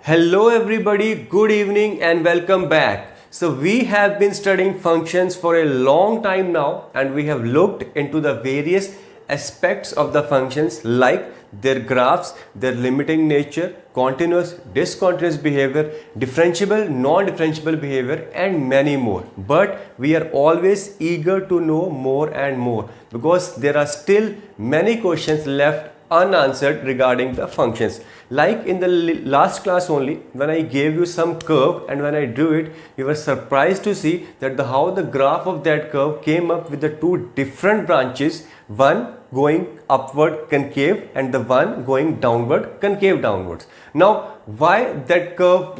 Hello everybody, good evening and welcome back. So we have been studying functions for a long time now and we have looked into the various aspects of the functions like their graphs, their limiting nature, continuous, discontinuous behavior, differentiable, non-differentiable behavior and many more. But we are always eager to know more and more because there are still many questions left unanswered regarding the functions. Like in the last class only, when I gave you some curve and when I drew it, you were surprised to see that how the graph of that curve came up with the two different branches, one going upward concave and the one going downward concave downwards. Now why that curve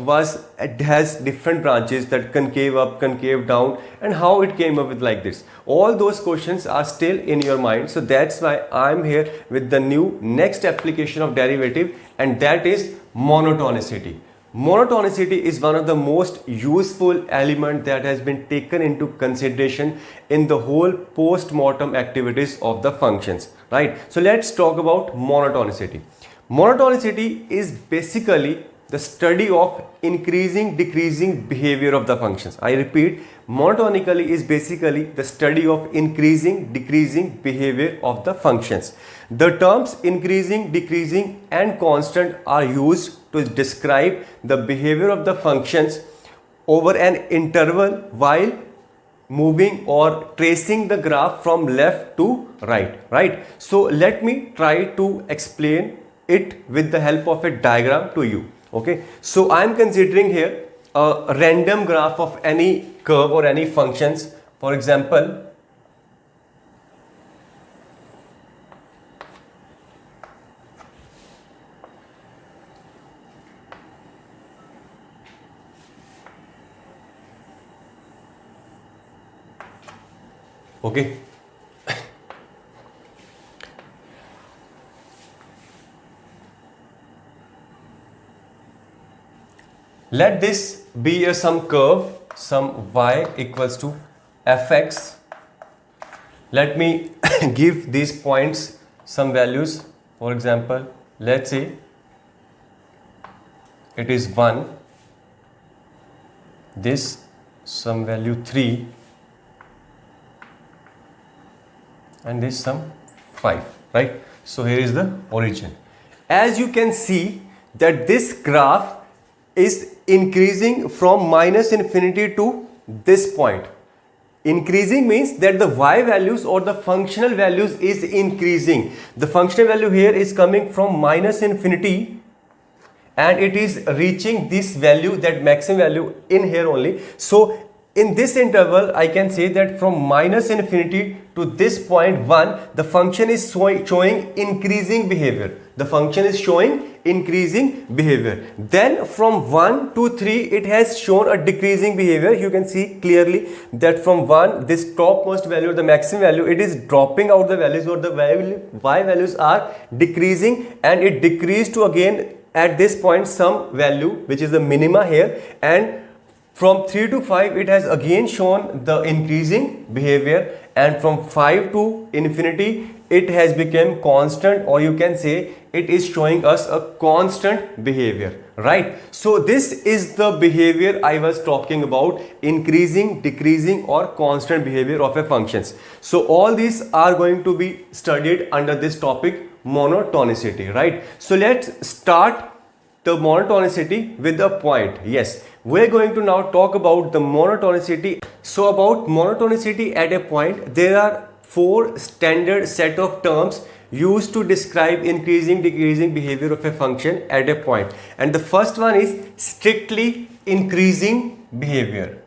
has different branches, that concave up, concave down, and how it came up with like this, all those questions are still in your mind. So that's why I'm here with the new next application of derivative, and that is monotonicity. Monotonicity is one of the most useful element that has been taken into consideration in the whole post-mortem activities of the functions, right? So let's talk about monotonicity. Monotonicity is basically the study of increasing decreasing behavior of the functions. I repeat, monotonically is basically the study of increasing decreasing behavior of the functions. The terms increasing, decreasing and constant are used to describe the behavior of the functions over an interval while moving or tracing the graph from left to right. So let me try to explain it with the help of a diagram to you. Okay, so I am considering here a random graph of any curve or any functions. For example, okay, let this be some curve, some y equals to fx. Let me give these points some values. For example, let's say it is 1, this some value 3 and this some 5, right? So here is the origin. As you can see that this graph is increasing from minus infinity to this point. Increasing means that the y values or the functional values is increasing. The functional value here is coming from minus infinity and it is reaching this value, that maximum value in here only. So in this interval, I can say that from minus infinity to this point 1, the function is showing increasing behavior. The function is showing increasing behavior. Then from 1 to 3, it has shown a decreasing behavior. You can see clearly that from 1, this topmost value, the maximum value, it is dropping out the values, or the y values are decreasing, and it decreased to again at this point some value which is the minima here, and from 3 to 5 it has again shown the increasing behavior, and from 5 to infinity it has become constant, or you can say it is showing us a constant behavior, right? So this is the behavior I was talking about, increasing, decreasing or constant behavior of a functions. So all these are going to be studied under this topic, monotonicity, right? So let's start the monotonicity with a point. Yes, we're going to now talk about the monotonicity. So about monotonicity at a point, there are 4 standard set of terms used to describe increasing, decreasing behavior of a function at a point. And the first one is strictly increasing behavior.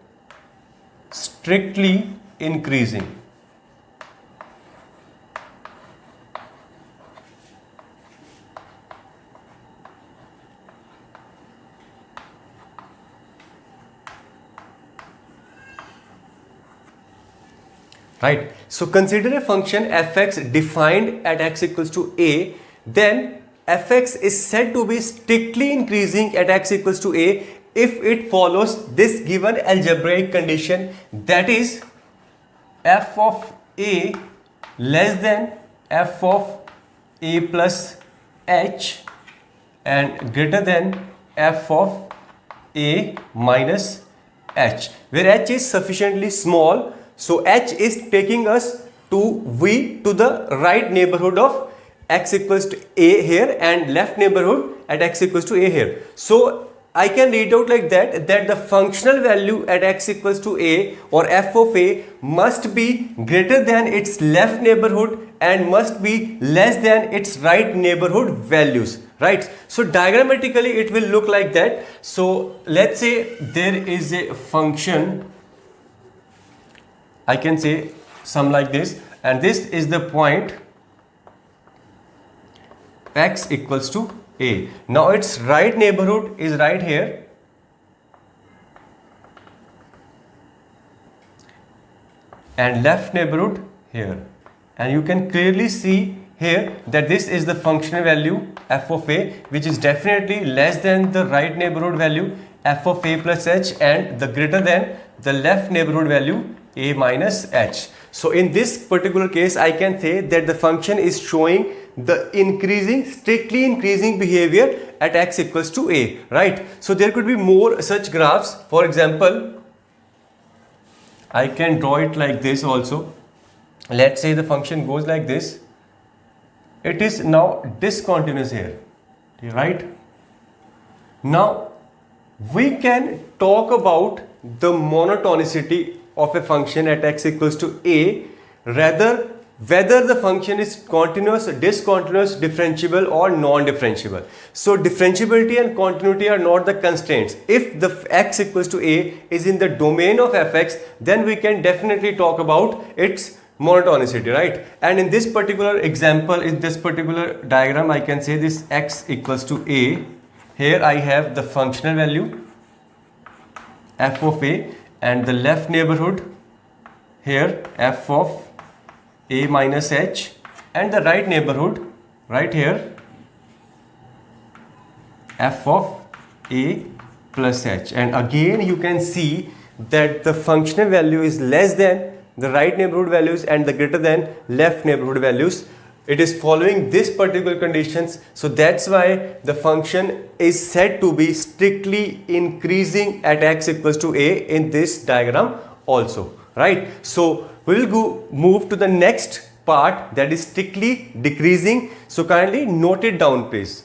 Strictly increasing. Right. So consider a function fx defined at x equals to a, then fx is said to be strictly increasing at x equals to a if it follows this given algebraic condition, that is f of a less than f of a plus h and greater than f of a minus h, where h is sufficiently small, so h is taking us to v to the right neighborhood of x equals to a here and left neighborhood at x equals to a here. So I can read out like that the functional value at x equals to a or f of a must be greater than its left neighborhood and must be less than its right neighborhood values, right? So diagrammatically it will look like that. So let's say there is a function, I can say some like this, and this is the point x equals to a. Now its right neighborhood is right here, and left neighborhood here, and you can clearly see here that this is the functional value f of a, which is definitely less than the right neighborhood value f of a plus h and the greater than the left neighborhood value a minus h. So in this particular case I can say that the function is showing the strictly increasing behavior at x equals to a, right? So there could be more such graphs. For example, I can draw it like this also. Let's say the function goes like this. It is now discontinuous here, right? Now we can talk about the monotonicity of a function at x equals to a, rather whether the function is continuous, discontinuous, differentiable or non-differentiable. So differentiability and continuity are not the constraints. If the x equals to a is in the domain of fx, then we can definitely talk about its monotonicity, right? And in this particular example, in this particular diagram, I can say this x equals to a. Here I have the functional value f of a and the left neighborhood here f of a minus h, and the right neighborhood right here f of a plus h. And again you can see that the functional value is less than the right neighborhood values and the greater than left neighborhood values. It is following this particular conditions, so that's why the function is said to be strictly increasing at x equals to a in this diagram also, right? So we will move to the next part, that is strictly decreasing. So kindly note it down please.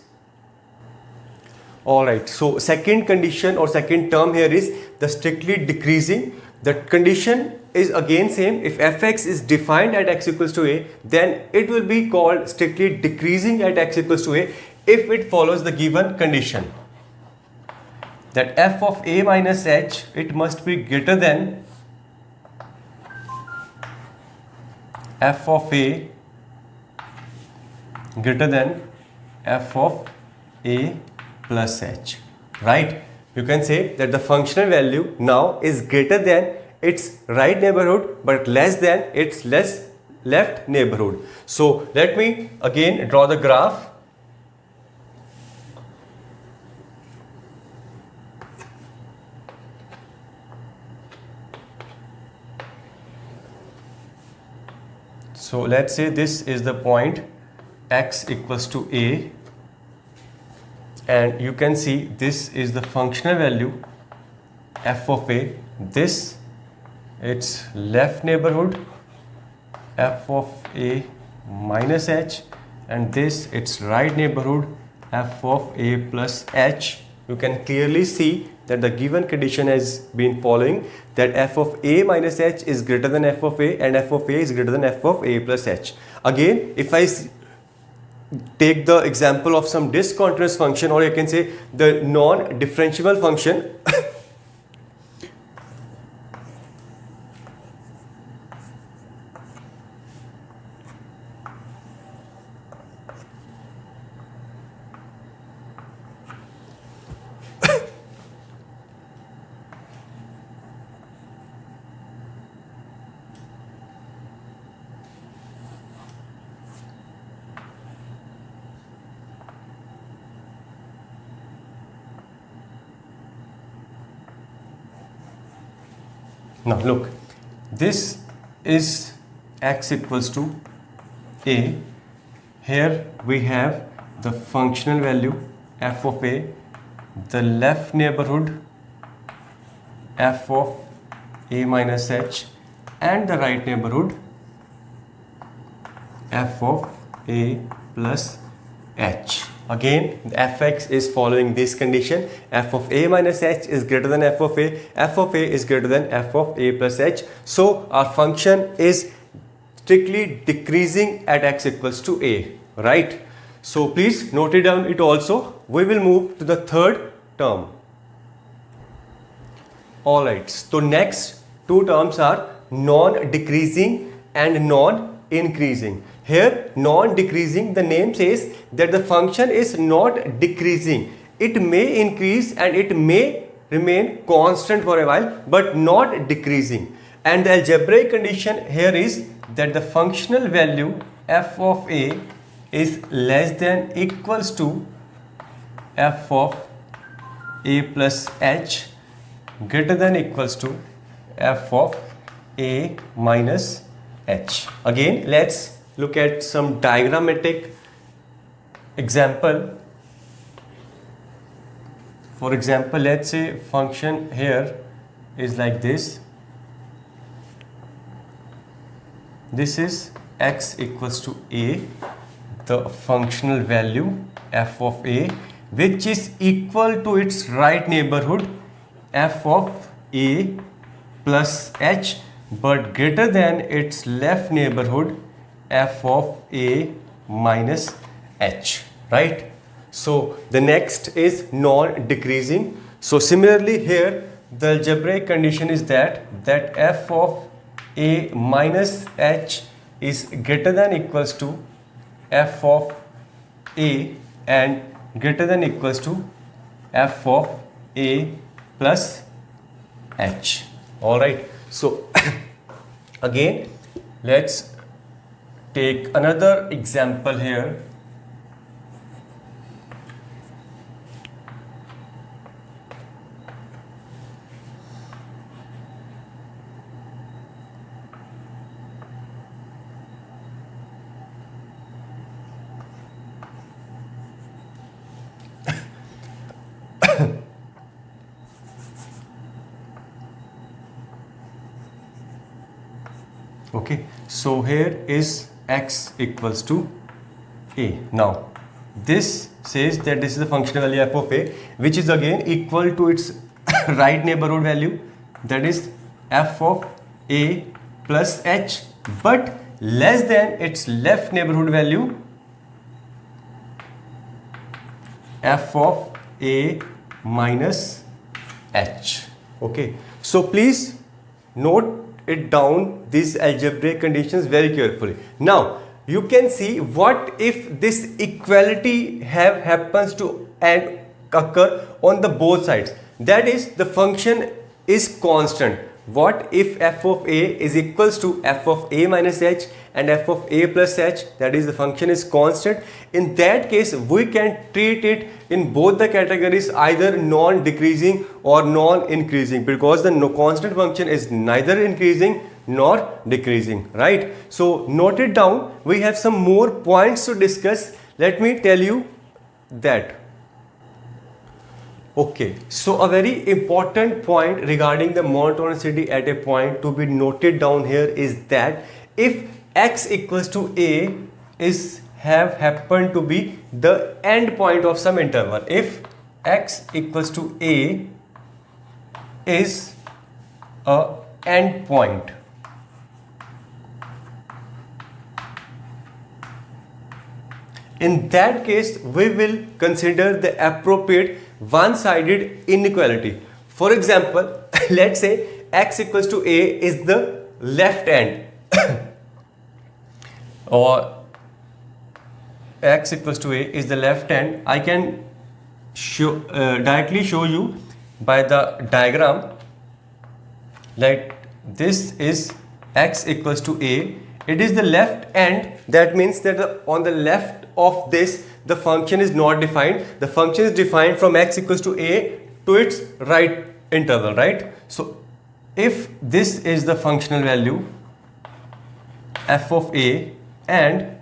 Alright, so second condition or second term here is the strictly decreasing. The condition is again same. If fx is defined at x equals to a, then it will be called strictly decreasing at x equals to a if it follows the given condition that f of a minus h, it must be greater than f of a greater than f of a plus h, right? You can say that the functional value now is greater than its right neighborhood but less than its left neighborhood. So let me again draw the graph. So let's say this is the point x equals to a, and you can see this is the functional value f of a, this its left neighborhood f of a minus h, and this its right neighborhood f of a plus h. You can clearly see that the given condition has been following, that f of a minus h is greater than f of a and f of a is greater than f of a plus h. Again, if I take the example of some discontinuous function, or you can say the non-differentiable function, now look, this is x equals to a. Here we have the functional value f of a the left neighborhood f of a minus h and the right neighborhood f of a plus h. Again, the fx is following this condition: f of a minus h is greater than f of a is greater than f of a plus h. So our function is strictly decreasing at x equals to a, right? So please note it down it also. We will move to the third term. Alright, so next two terms are non-decreasing and non-increasing. Here, non-decreasing, the name says that the function is not decreasing. It may increase and it may remain constant for a while, but not decreasing. And the algebraic condition here is that the functional value f of a is less than equals to f of a plus h greater than equals to f of a minus h. Again, let's look at some diagrammatic example. For example, let's say function here is like this. This is x equals to a, the functional value f of a, which is equal to its right neighborhood f of a plus h, but greater than its left neighborhood f of a minus h, right? So the next is non-decreasing. So similarly here the algebraic condition is that f of a minus h is greater than equals to f of a and greater than equals to f of a plus h. All right, so again let's take another example here. Okay, so here is x equals to a. Now this says that this is the functional value f of a, which is again equal to its right neighborhood value, that is f of a plus h, but less than its left neighborhood value f of a minus h. Okay, so please note it down these algebraic conditions very carefully. Now you can see what if this equality happens to and occur on the both sides, that is the function is constant. What if f of a is equals to f of a minus h and f of a plus h, that is the function is constant? In that case we can treat it in both the categories, either non-decreasing or non-increasing, because the constant function is neither increasing nor decreasing, right? So note it down. We have some more points to discuss. Let me tell you that. Okay, so a very important point regarding the monotonicity at a point to be noted down here is that if x equals to a is happened to be the end point of some interval, if x equals to a is a end point, in that case we will consider the appropriate one-sided inequality. For example, let's say x equals to a is the left end or x equals to a is the left end. I can directly show you by the diagram, like this is x equals to a, it is the left end. That means that on the left of this the function is not defined. The function is defined from x equals to a to its right interval, right? So if this is the functional value f of a and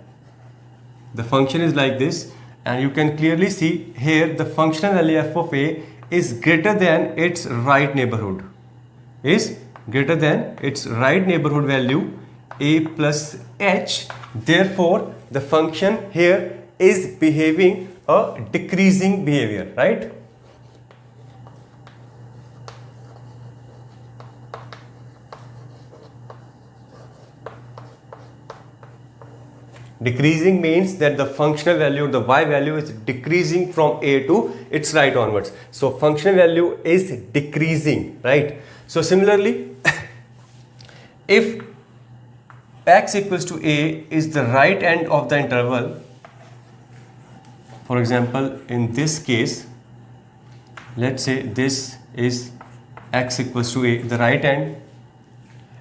the function is like this, and you can clearly see here the functional value f of a is greater than its right neighborhood, is greater than its right neighborhood value a plus h. Therefore the function here is behaving a decreasing behavior, right? Decreasing means that the functional value, the y value, is decreasing from a to its right onwards. So functional value is decreasing, right? So similarly, if x equals to a is the right end of the interval, for example in this case, let's say this is x equals to a, the right end,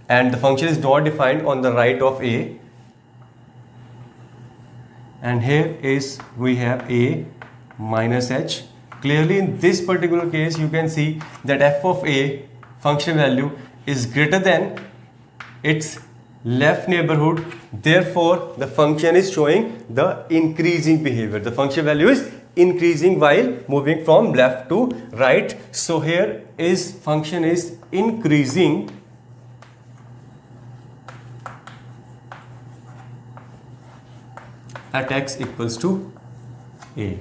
and the function is not defined on the right of a, and here is we have a minus h. Clearly in this particular case you can see that f of a function value is greater than its left neighborhood. Therefore the function is showing the increasing behavior. The function value is increasing while moving from left to right. So here is function is increasing at x equals to a,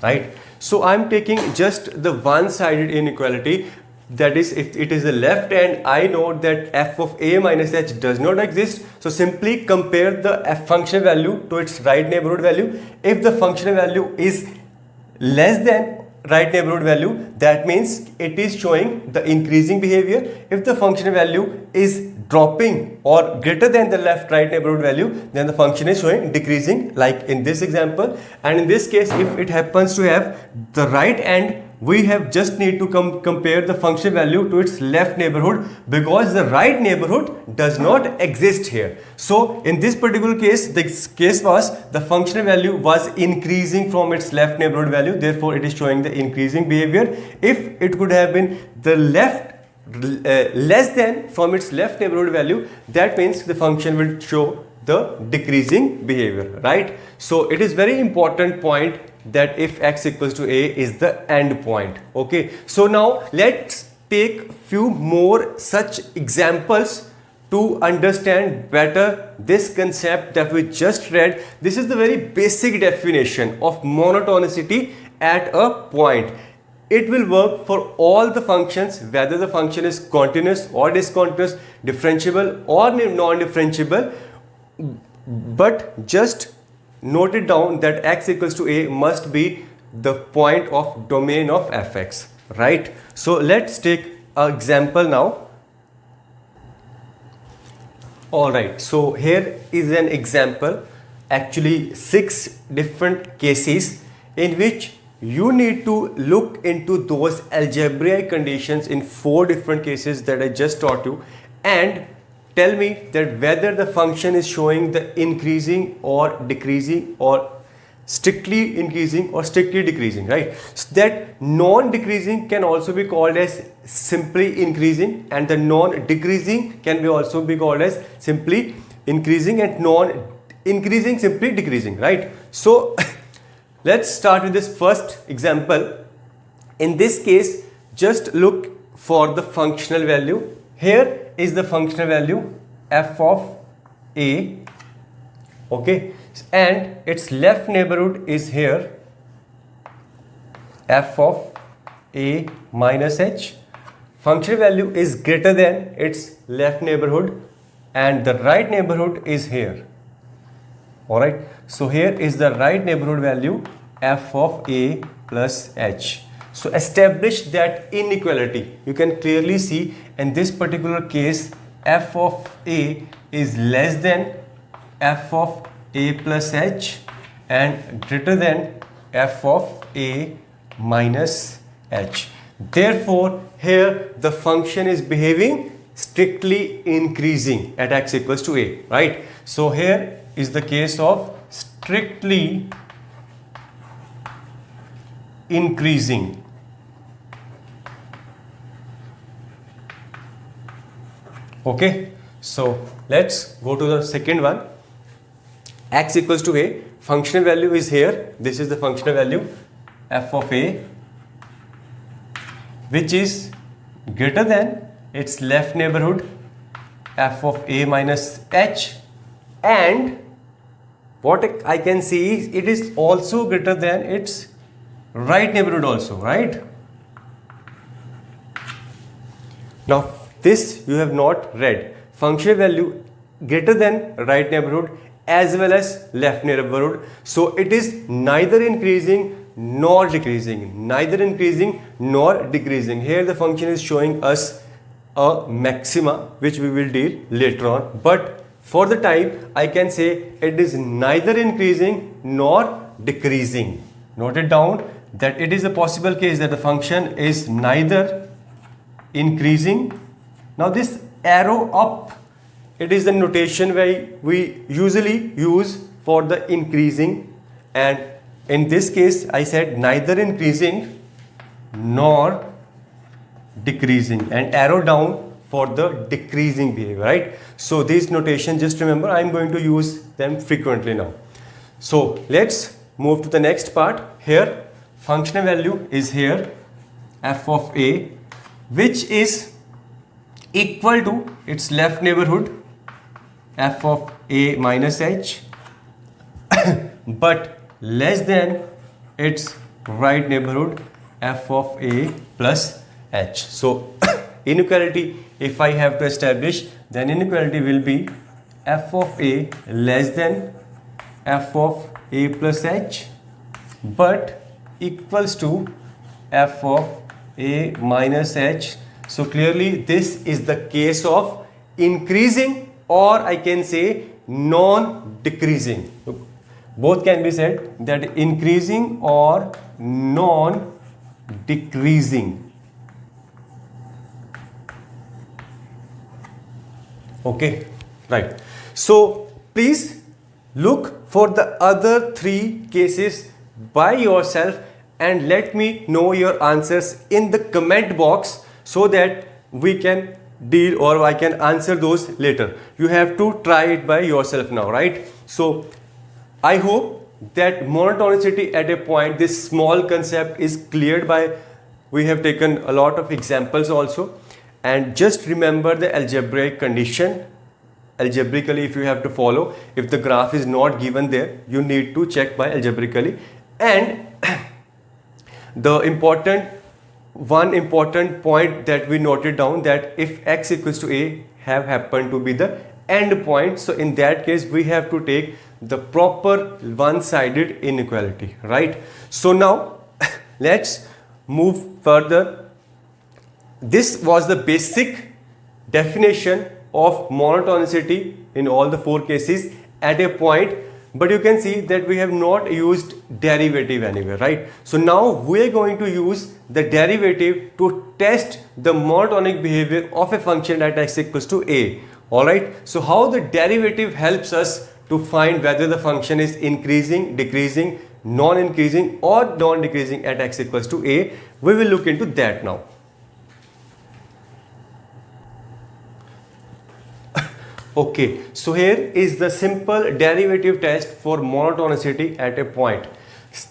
right? So I'm taking just the one-sided inequality, that is if it is the left end, I know that f of a minus h does not exist. So simply compare the f function value to its right neighborhood value. If the function value is less than right neighborhood value, that means it is showing the increasing behavior. If the function value is dropping or greater than the left right neighborhood value, then the function is showing decreasing, like in this example. And in this case, if it happens to have the right end, we have just need to compare the function value to its left neighborhood, because the right neighborhood does not exist here. So in this particular case, the case was the function value was increasing from its left neighborhood value, therefore it is showing the increasing behavior. If it could have been the left less than from its left neighborhood value, that means the function will show the decreasing behavior, right? So it is very important point that if x equals to a is the end point. Okay, so now let's take few more such examples to understand better this concept that we just read. This is the very basic definition of monotonicity at a point. It will work for all the functions, whether the function is continuous or discontinuous, differentiable or non-differentiable. But just note it down that x equals to a must be the point of domain of fx, right? So let's take an example now. All right, so here is an example, actually 6 different cases in which you need to look into those algebraic conditions in 4 different cases that I just taught you, and tell me that whether the function is showing the increasing or decreasing or strictly increasing or strictly decreasing, right? So that non-decreasing can also be called as simply increasing, and the non-decreasing can be also be called as simply increasing, and non-increasing simply decreasing, right? So let's start with this first example. In this case, just look for the functional value. Here is the functional value f of a, okay, and its left neighborhood is here, f of a minus h. Function value is greater than its left neighborhood, and the right neighborhood is here. All right, so here is the right neighborhood value, f of a plus h. So establish that inequality. You can clearly see in this particular case, f of a is less than f of a plus h and greater than f of a minus h. Therefore, here the function is behaving strictly increasing at x equals to a, right? So here is the case of strictly increasing. Okay, so let's go to the second one. x equals to a, functional value is here, this is the functional value f of a, which is greater than its left neighborhood f of a minus h, and what I can see is it is also greater than its right neighborhood also, right? Now this you have not read, functional value greater than right neighborhood as well as left neighborhood, so it is neither increasing nor decreasing, neither increasing nor decreasing. Here the function is showing us a maxima which we will deal later on, but for the time I can say it is neither increasing nor decreasing. Note it down that it is a possible case that the function is neither increasing. Now this arrow up, it is the notation we usually use for the increasing, and in this case I said neither increasing nor decreasing, and arrow down for the decreasing behavior, right? So these notation, just remember, I am going to use them frequently now. So let's move to the next part. Here functional value is here f of a, which is equal to its left neighborhood f of a minus h but less than its right neighborhood f of a plus h. So inequality, if I have to establish, then inequality will be f of a less than f of a plus h but equals to f of a minus h. So clearly this is the case of increasing, or I can say non-decreasing. Both can be said, that increasing or non-decreasing. Okay, right. So please look for the other three cases by yourself and let me know your answers in the comment box so that we can deal, or I can answer those later. You have to try it by yourself now, right? So I hope that monotonicity at a point, this small concept is cleared by, we have taken a lot of examples also, and just remember the algebraic condition. Algebraically, if you have to follow, if the graph is not given there, you need to check by algebraically. And the one important point that we noted down, that if x equals to a have happened to be the end point, so in that case we have to take the proper one-sided inequality, right? So now let's move further. This was the basic definition of monotonicity in all the four cases at a point, but you can see that we have not used derivative anywhere, right? So now we are going to use the derivative to test the monotonic behavior of a function at x equals to a. All right, so how the derivative helps us to find whether the function is increasing, decreasing, non-increasing or non-decreasing at x equals to a, we will look into that now. Okay, so here is the simple derivative test for monotonicity at a point.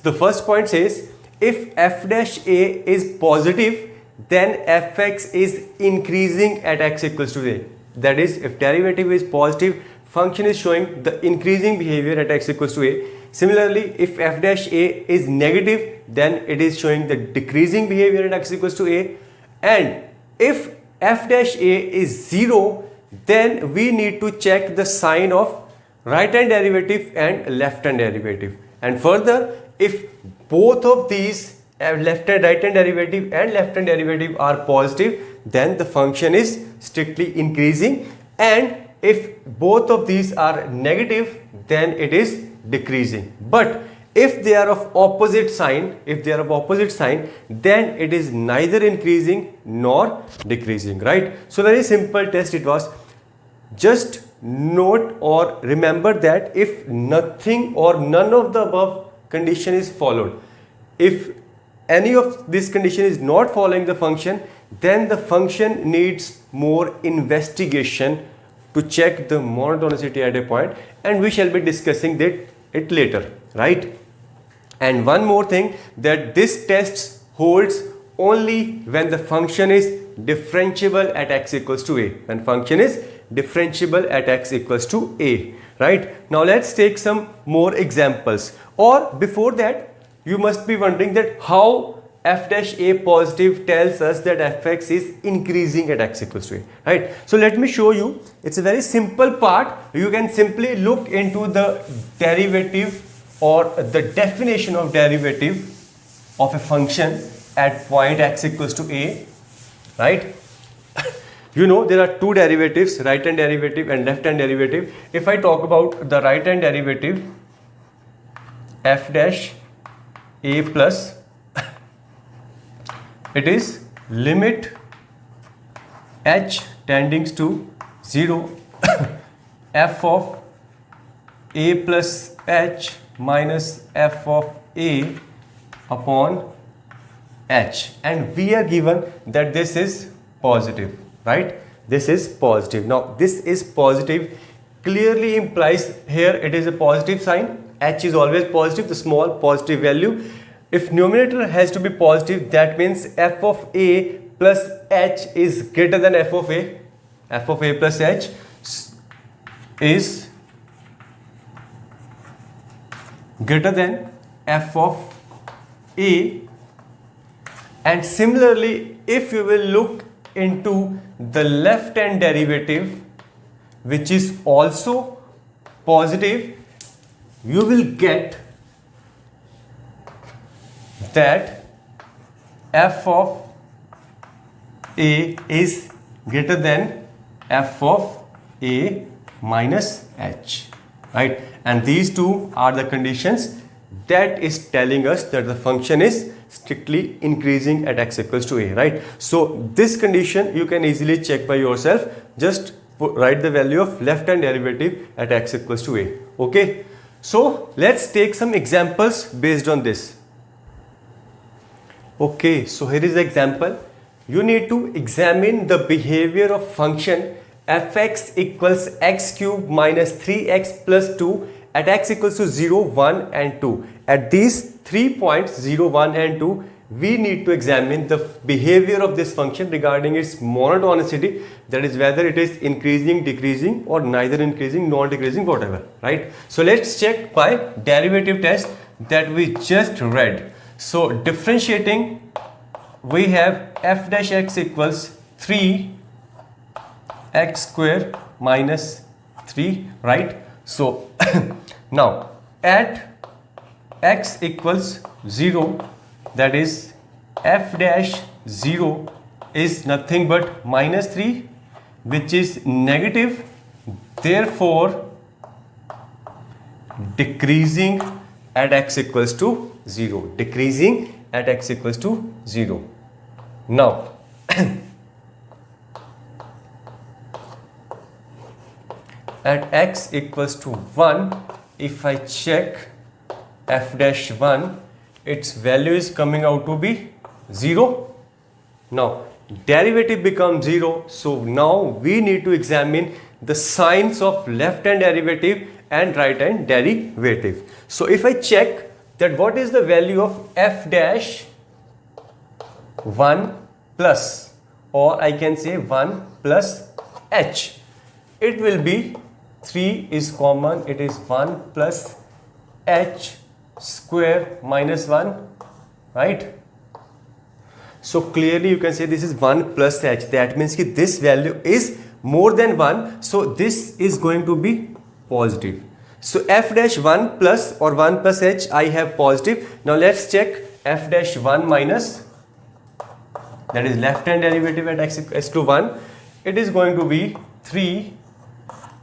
The first point says, if f dash a is positive, then fx is increasing at x equals to a. That is, if derivative is positive, function is showing the increasing behavior at x equals to a. Similarly, if f dash a is negative, then it is showing the decreasing behavior at x equals to a. And if f dash a is 0, then we need to check the sign of right hand derivative and left hand derivative. And further, if both of these left hand, right hand derivative and left hand derivative are positive, then the function is strictly increasing, and if both of these are negative, then it is decreasing. But if they are of opposite sign, then it is neither increasing nor decreasing, right? So very simple test it was. Just note or remember that if nothing or none of the above condition is followed, if any of this condition is not following the function, then the function needs more investigation to check the monotonicity at a point, and we shall be discussing it later, right? And one more thing, that this test holds only when the function is differentiable at x equals to a. When function is differentiable at x equals to a, right? Now let's take some more examples. Or before that, you must be wondering that how f dash a positive tells us that fx is increasing at x equals to a, right? So let me show you. It's a very simple part. You can simply look into the derivative or the definition of derivative of a function at point x equals to a, right? You know there are two derivatives, right hand derivative and left hand derivative. If I talk about the right hand derivative, f dash a plus, it is limit h tending to 0 f of a plus h minus f of a upon h, and we are given that this is positive, right? This is positive. Now this is positive clearly implies here it is a positive sign. H is always positive, the small positive value. If numerator has to be positive, that means f of a plus h is greater than f of a. F of a plus h is greater than f of a. And similarly, if you will look into the left hand derivative, which is also positive, you will get that f of a is greater than f of a minus h, right? And these two are the conditions that is telling us that the function is strictly increasing at x equals to a, right? So this condition you can easily check by yourself. Just write the value of left hand derivative at x equals to a. Okay, so let's take some examples based on this. Okay, so here is the example. You need to examine the behavior of function fx equals x cube minus 3x plus 2 at x equals to 0, 1 and 2. At these 3 points 0, 1 and 2, we need to examine the behavior of this function regarding its monotonicity, that is whether it is increasing, decreasing, or neither increasing nor decreasing, whatever, right? So let's check by derivative test that we just read. So differentiating, we have f dash x equals 3 x square minus 3, right? So now at x equals 0, that is f dash 0 is nothing but minus 3, which is negative, therefore decreasing at x equals to 0, decreasing at x equals to 0. Now at x equals to 1, if I check f dash 1, its value is coming out to be 0. Now derivative becomes 0, so now we need to examine the signs of left hand derivative and right hand derivative. So if I check that what is the value of f dash 1 plus, or I can say 1 plus h, it will be 3 is common, it is 1 plus h square minus 1, right? So clearly you can say this is 1 plus h, that means that this value is more than 1, so this is going to be positive. So f dash 1 plus or 1 plus h I have positive. Now let's check f dash 1 minus, that is left hand derivative at x equals to 1, it is going to be 3,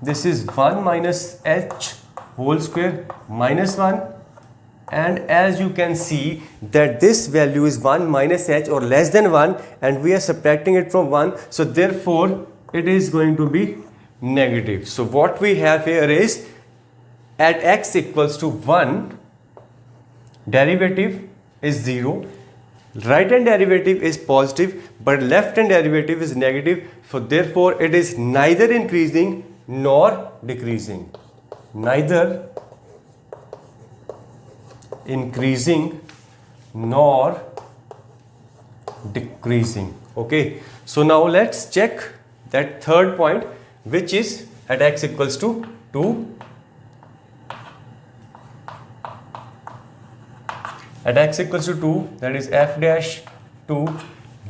this is 1 minus h whole square minus 1, and as you can see that this value is 1 minus h or less than 1, and we are subtracting it from 1, so therefore it is going to be negative. So what we have here is at x equals to 1, derivative is 0, right hand derivative is positive, but left hand derivative is negative, so therefore it is neither increasing nor decreasing, neither increasing nor decreasing. Okay, so now let's check that third point, which is at x equals to 2. At x equals to 2, that is f dash 2,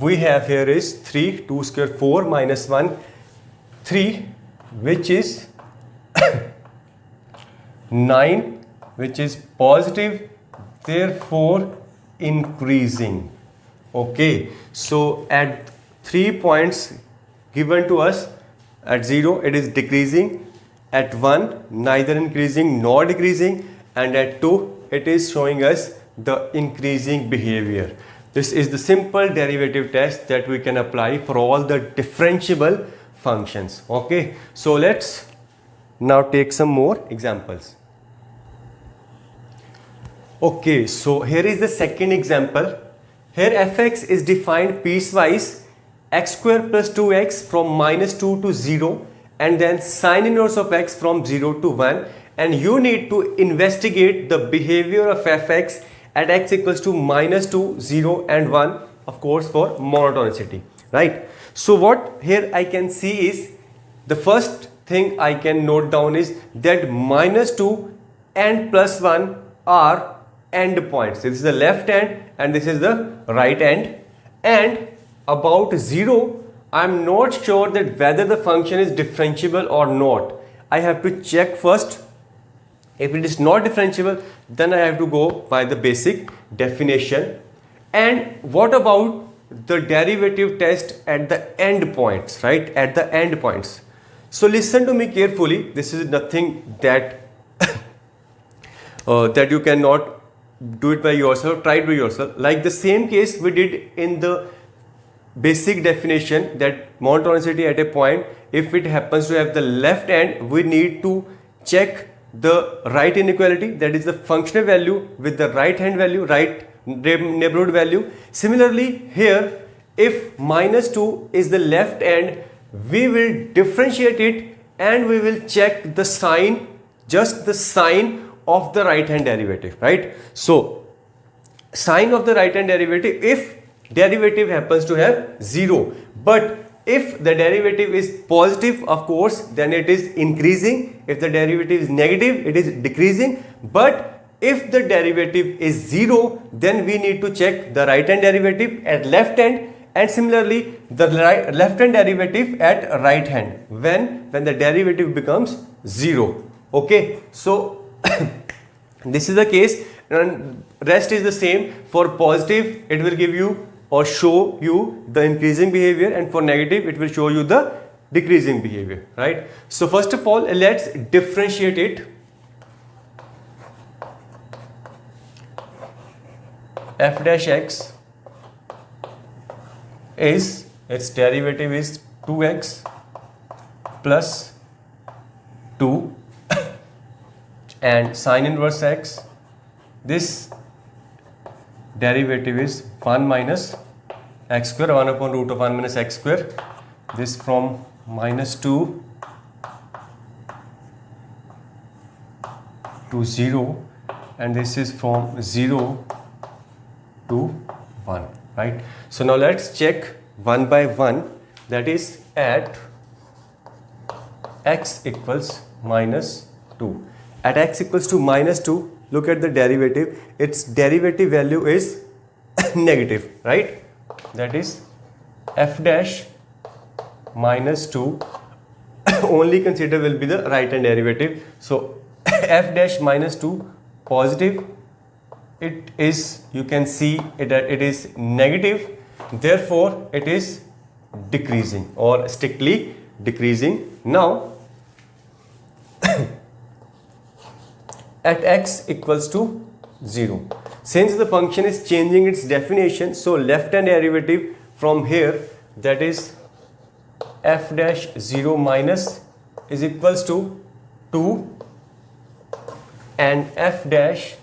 we have here is 3, 2 square 4 minus 1, 3, which is 9, which is positive, therefore increasing. Okay, so at 3 points given to us, at 0 it is decreasing, at 1 neither increasing nor decreasing, and at 2 it is showing us the increasing behavior. This is the simple derivative test that we can apply for all the differentiable functions. Okay, so let's now take some more examples. Okay, so here is the second example. Here fx is defined piecewise x square plus 2x from minus 2 to 0, and then sine inverse of x from 0 to 1, and you need to investigate the behavior of fx at x equals to minus 2, 0 and 1, of course for monotonicity, right? So what here I can see is, the first thing I can note down is that minus 2 and plus 1 are end points. This is the left end and this is the right end, and about 0 I am not sure that whether the function is differentiable or not. I have to check first. If it is not differentiable, then I have to go by the basic definition. And what about the derivative test at the end points, right? At the end points. So listen to me carefully. This is nothing that that you cannot do it by yourself. Try it by yourself. Like the same case we did in the basic definition, that monotonicity at a point, if it happens to have the left end, we need to check the right inequality, that is the functional value with the right hand value, right neighborhood value. Similarly here, if minus 2 is the left end, we will differentiate it and we will check the sign, just the sign of the right hand derivative, right? So sign of the right hand derivative, if derivative happens to have 0, but if the derivative is positive, of course, then it is increasing. If the derivative is negative, it is decreasing. But if the derivative is 0, then we need to check the right hand derivative at left hand, and similarly the left hand derivative at right hand when the derivative becomes 0. Okay, so this is the case, and rest is the same. For positive, it will give you or show you the increasing behavior, and for negative it will show you the decreasing behavior, right? So first of all, let's differentiate it. F dash x is, its derivative is 2x plus 2 and sine inverse x, this derivative is 1 minus x square, 1 upon root of 1 minus x square, this from minus 2 to 0, and this is from 0 to 1, right? So now let's check one by one, that is at x equals minus 2. At x equals to minus 2, look at the derivative. Its derivative value is negative, right? That is f dash minus 2 only consider will be the right hand derivative. So f dash minus 2 positive, it is, you can see it, that it is negative, therefore it is decreasing or strictly decreasing. Now at x equals to 0, since the function is changing its definition, so left hand derivative from here, that is f dash 0 minus is equals to 2, and f dash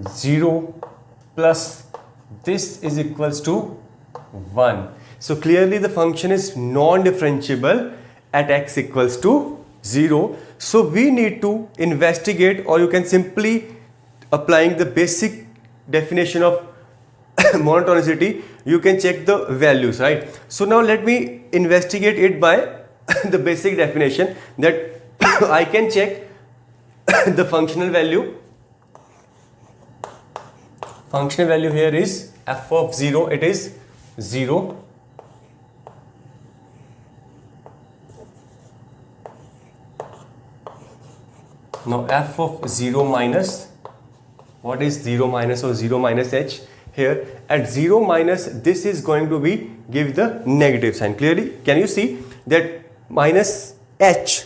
0 plus this is equals to 1. So clearly the function is non-differentiable, at x equals to 0. So we need to investigate, or you can simply applying the basic definition of monotonicity, you can check the values, right? So now let me investigate it by the basic definition that I can check the functional value. Functional value here is f of 0, it is 0. Now f of 0 minus, what is 0 minus or 0 minus h? Here at 0 minus, this is going to be give the negative sign. Clearly, can you see that minus h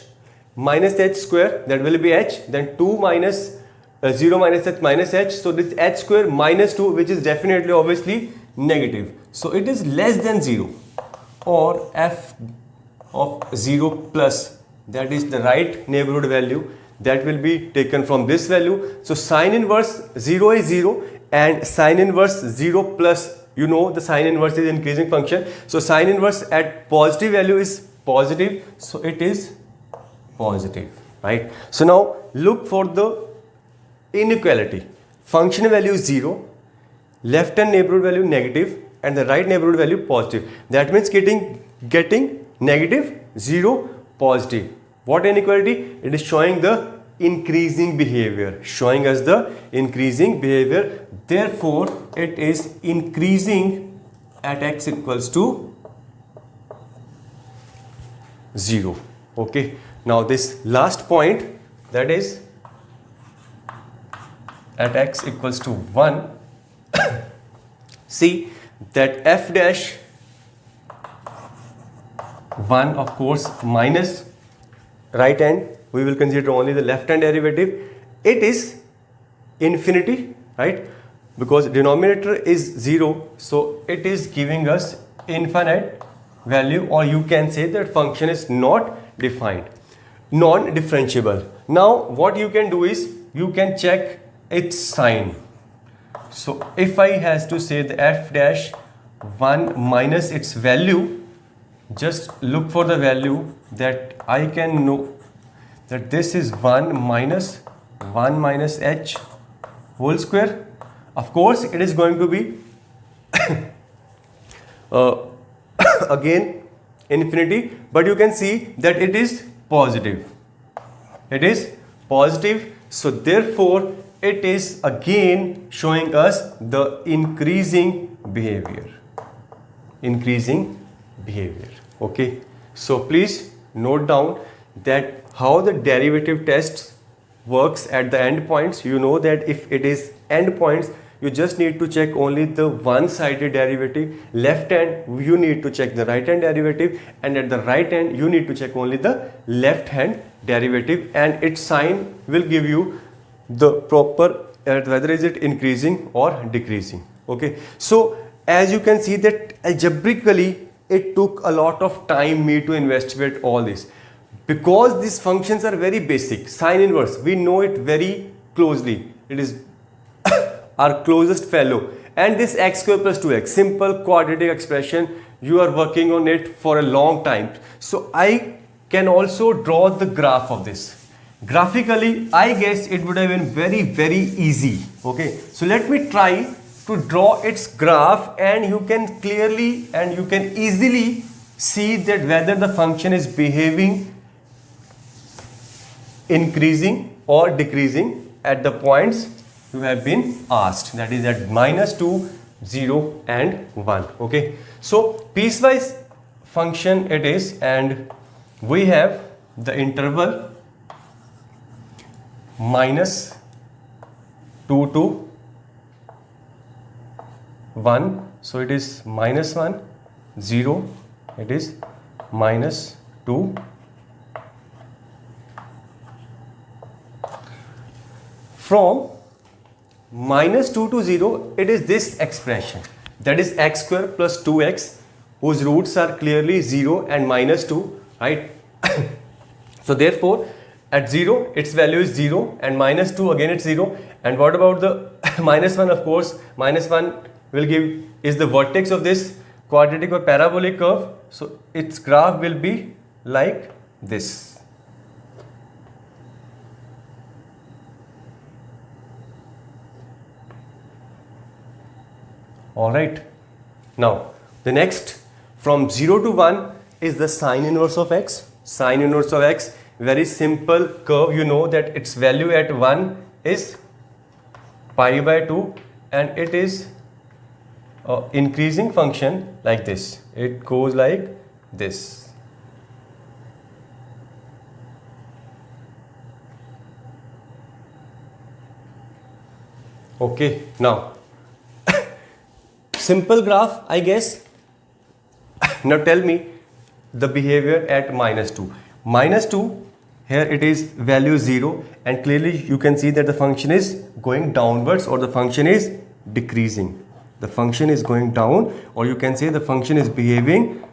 square, that will be h, then 2 minus 0 minus h minus h. So this h square minus 2, which is definitely obviously negative. So it is less than 0, or f of 0 plus, that is the right neighborhood value, that will be taken from this value. So sine inverse 0 is 0, and sine inverse 0 plus, you know the sine inverse is increasing function. So sine inverse at positive value is positive, so it is positive, right? So now look for the inequality. Function value is 0, left hand neighborhood value negative, and the right neighborhood value positive. That means getting negative, 0, positive. What inequality? It is showing the increasing behavior, showing us the increasing behavior. Therefore, it is increasing at x equals to 0. Okay. Now this last point, that is at x equals to 1. See that f dash 1, of course, minus right hand, we will consider only the left hand derivative. It is infinity, right? Because denominator is 0, so it is giving us infinite value, or you can say that function is not defined, non-differentiable. Now what you can do is you can check its sign. So if I has to say the f dash 1 minus its value, just look for the value that I can know that this is 1 minus h whole square. Of course it is going to be again infinity, but you can see that it is positive. It is positive, so therefore it is again showing us the increasing behavior. Okay, so please note down that how the derivative test works at the endpoints. You know that if it is endpoints, you just need to check only the one-sided derivative. Left hand, you need to check the right hand derivative, and at the right hand, you need to check only the left hand derivative, and its sign will give you the proper whether is it increasing or decreasing. Okay, so as you can see that algebraically it took a lot of time me to investigate all this, because these functions are very basic. Sine inverse, we know it very closely, it is our closest fellow, and this x square plus 2x, simple quadratic expression, you are working on it for a long time. So I can also draw the graph of this. Graphically, I guess it would have been very easy. Okay, so let me try to draw its graph, and you can clearly and you can easily see that whether the function is behaving increasing or decreasing at the points you have been asked, that is at -2, 0 and 1. Okay, so piecewise function it is, and we have the interval -2 to 1, so it is -1, 0, it is -2. From -2 to 0, it is this expression, that is x square plus 2x, whose roots are clearly 0 and -2, right? So therefore at 0 its value is 0, and -2 again it's 0. And what about the -1? Of course -1 will give is the vertex of this quadratic or parabolic curve, so its graph will be like this. All right. Now, the next from 0 to 1 is the sine inverse of x. Sine inverse of x, very simple curve. You know that its value at 1 is pi by 2 and it is increasing function like this. It goes like this. Okay, now simple graph, I guess. Now tell me the behavior at minus 2. Minus 2, here it is value 0 and clearly you can see that the function is going downwards or the function is decreasing. The function is going down, or you can say the function is behaving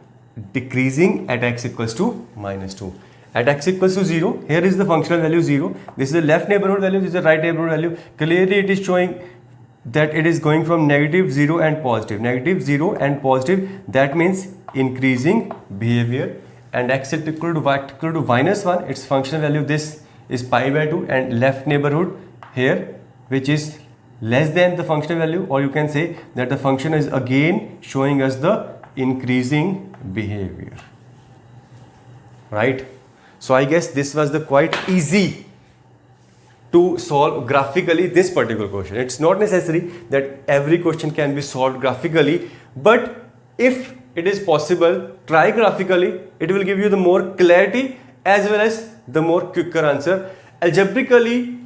decreasing at x equals to minus 2. At x equals to 0, here is the functional value 0. This is the left neighborhood value, this is the right neighborhood value. Clearly it is showing that it is going from negative 0 and positive. Negative 0 and positive, that means increasing behavior. And x is equal to minus 1, its functional value, this is pi by 2, and left neighborhood here, which is less than the functional value, or you can say that the function is again showing us the increasing behavior, right? So I guess this was the quite easy to solve graphically this particular question. It's not necessary that every question can be solved graphically, but if it is possible, try graphically. It will give you the more clarity as well as the more quicker answer. Algebraically,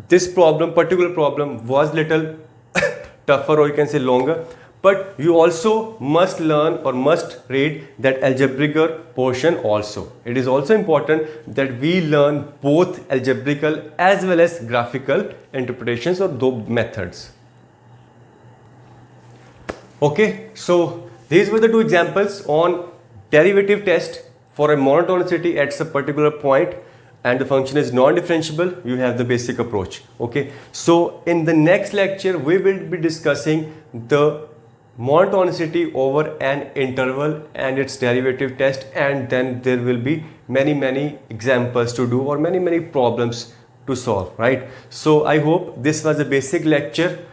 this particular problem was little tougher, or you can say longer, but you also must learn or must read that algebraical portion also. It is also important that we learn both algebraical as well as graphical interpretations or those methods. Okay, so these were the two examples on derivative test for a monotonicity at some particular point, and the function is non-differentiable. You have the basic approach. Okay, so in the next lecture we will be discussing the monotonicity over an interval and its derivative test, and then there will be many examples to do or many problems to solve, right? So I hope this was a basic lecture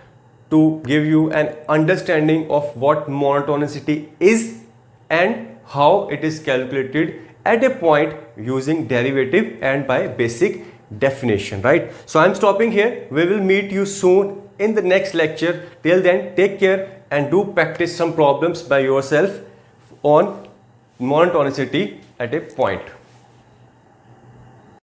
to give you an understanding of what monotonicity is and how it is calculated at a point using derivative and by basic definition, right? So I'm stopping here. We will meet you soon in the next lecture. Till then, take care and do practice some problems by yourself on monotonicity at a point.